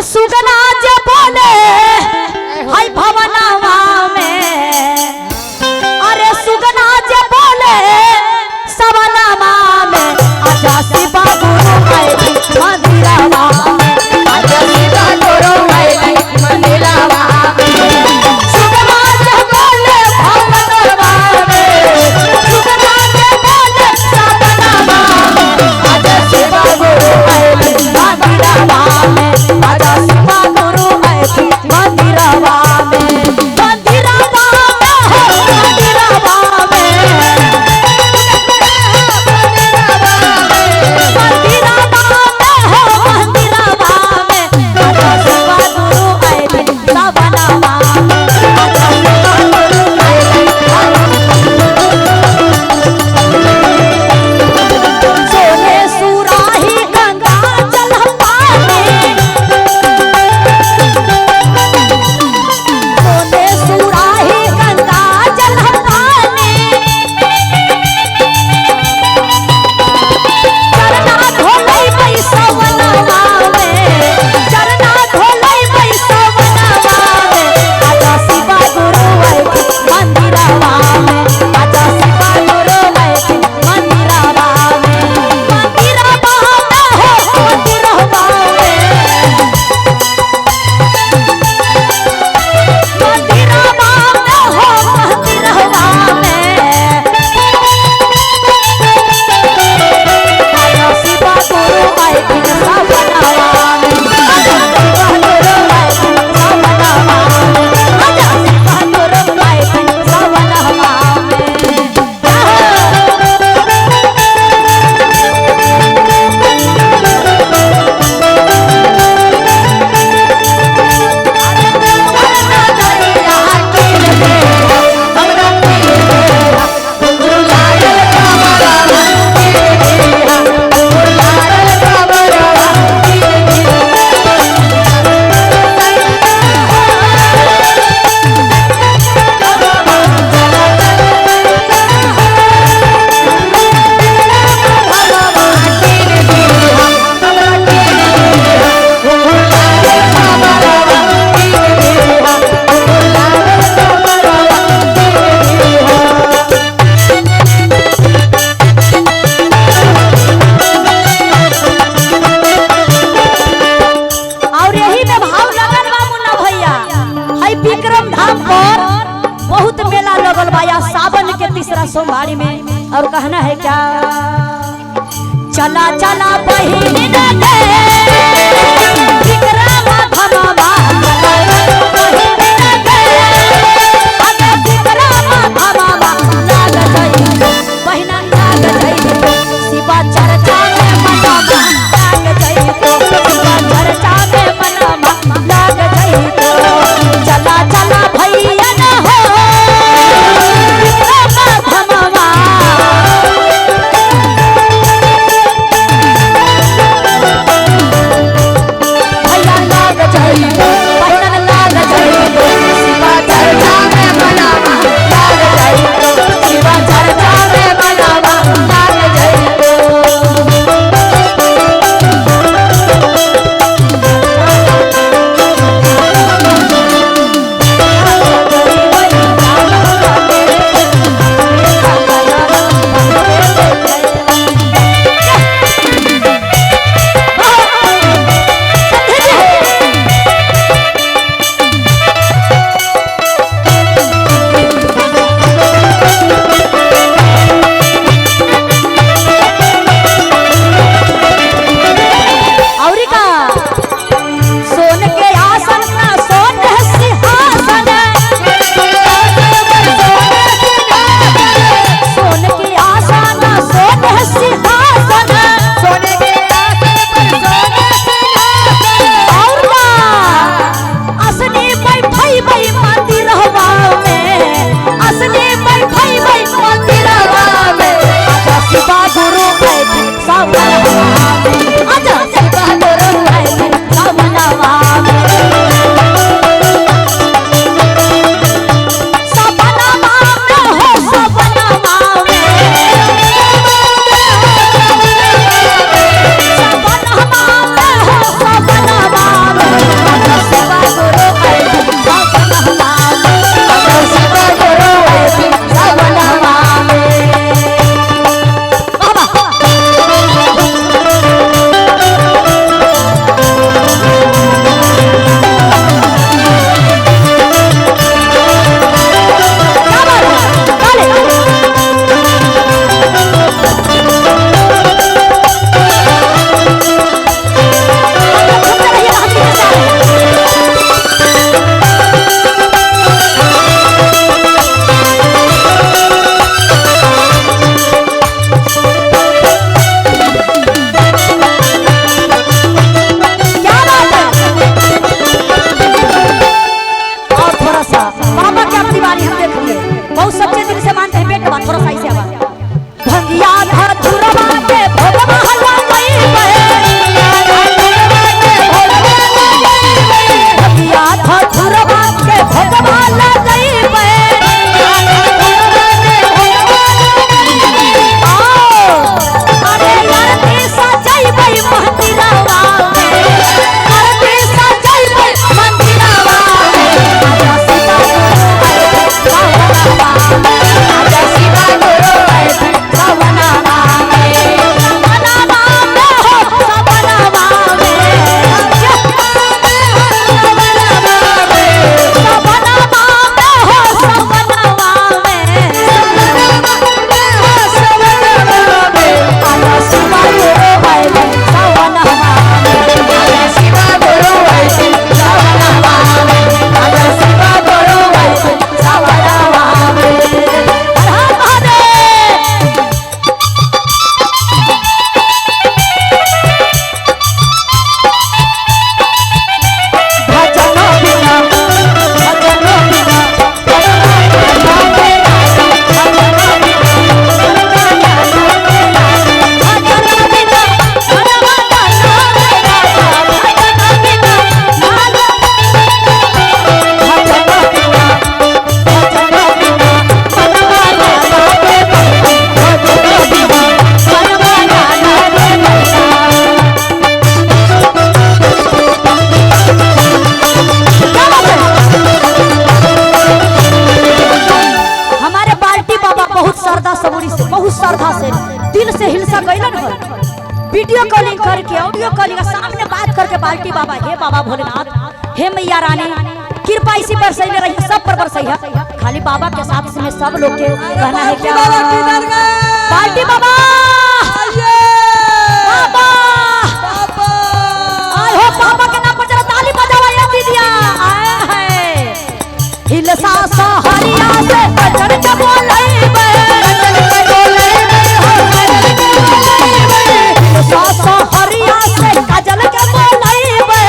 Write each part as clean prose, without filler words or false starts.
सुगना जे बोले हाय भवनवा में, अरे सुगना जे बोले सवनवा में, आजा शिवा गुरु आए मंदिरवा में, आजा शिवा गुरु आए मंदिरवा में। सुगना जे बोले भवनवा में, सुगना जे बोले सवनवा में, आजा शिवा गुरु आए मंदिरवा में, आजा शिवा गुरु आए मंदिरवा में, मंदिरवा में हो मंदिरवा में, बहुत मेला लगल बा या सावन के तीसरा सोमवारी में। और कहना है क्या, चला चला बहिनी गे विक्रम धमवा, अगे विक्रम धमवा लाग जई बहिना लाग जई, शिवा चर्चा में मनवा लाग जई, शिवा चर्चा में मनवा लाग जई। चला चला भैया न हो विक्रम धमवा, कलिका सामने बात करके बाल्टी बाबा, हे बाबा भोलेनाथ, हे मैया रानी, कृपा इसी पर सही रही, सब पर बरसई है। खाली बाबा के साथ में सब लोग के कहना है क्या, बाल्टी बाबा बाबा आए हो, बाबा के नाम पर जरा ताली बजावा ये दीदिया। आए है हिलसा सहरिया से चढ़ के बोलैबे, हिलसा सहरिया से काजल के बोलैबे,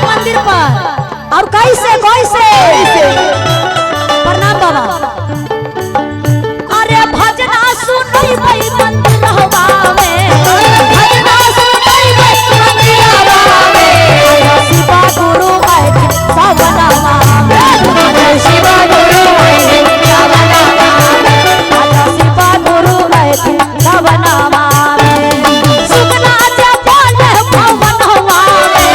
मंदिर पर। और कैसे कैसे प्रणाम बाबा। अरे भजना सुनैबै मंदिरवा में, भजना सुनैबै मंदिरवा में, शिवा गुरु बैठे सवनवा में, शिवा गुरु बैठे सवनवा में, शिवा गुरु बैठे सवनवा में, सुगना जे बोले भवनवा में,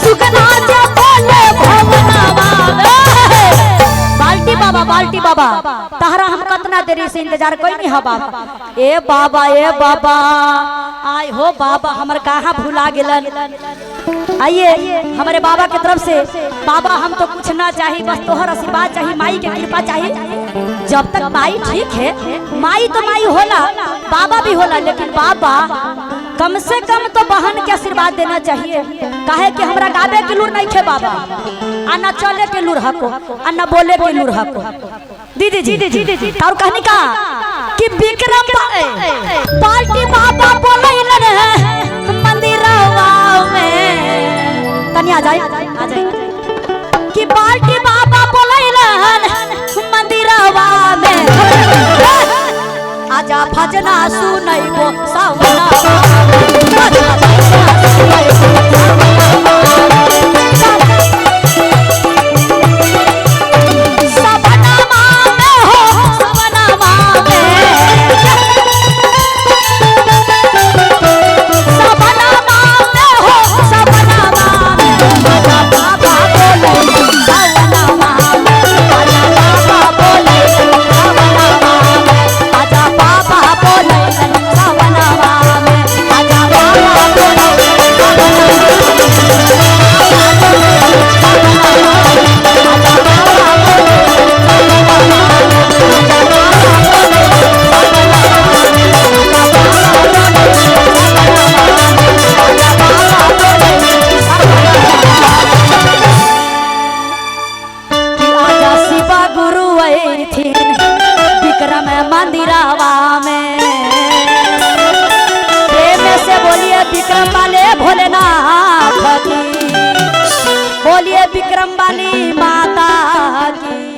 सुगना जे बोले भवनवा में। बाल्टी बाबा, बाल्टी बाबा, तहरा हम कितना देरी से इंतजार कोई नहीं है बाबा। ए बाबा, ए बाबा, आय हो बाबा, हमर कहाँ भुला गेलन। आइए हमारे बाबा की तरफ से, बाबा हम तो कुछ ना चाहिए, बस तोहर आशीर्वाद चाहिए, माई के कृपा चाहिए। जब तक माई ठीक है, माई तो माई होला, बाबा भी होला, लेकिन बाबा कम से कम तो बहन के आशीर्वाद देना चाहिए। काहे कि हमरा गावे के लूर नहीं थे बाबा, आ ना चले के लूर हको, आ ना बोले के लूर हको। दीदी जी और कहनी का कि विक्रम बाल्टी बाबा बोलैलन मंदिरवा में, तनी आ जाए कि बाल्टी बाबा बोलैलन मंदिरवा में, आजा भजना सुनैबो सवनवा में, आजा भजना सुनैबो सवनवा में, हो सवनवा में, सवनवा में, हो सवनवा में, आजा बाबा बोले सवनवा में, आजा बाबा बोले सवनवा में, आजा बाबा बोले सवनवा में, आजा बाबा बोले विक्रम मंदिरवा में। प्रेम से बोलिए विक्रम वाले भोलेनाथ की, बोलिए विक्रम वाली माता की।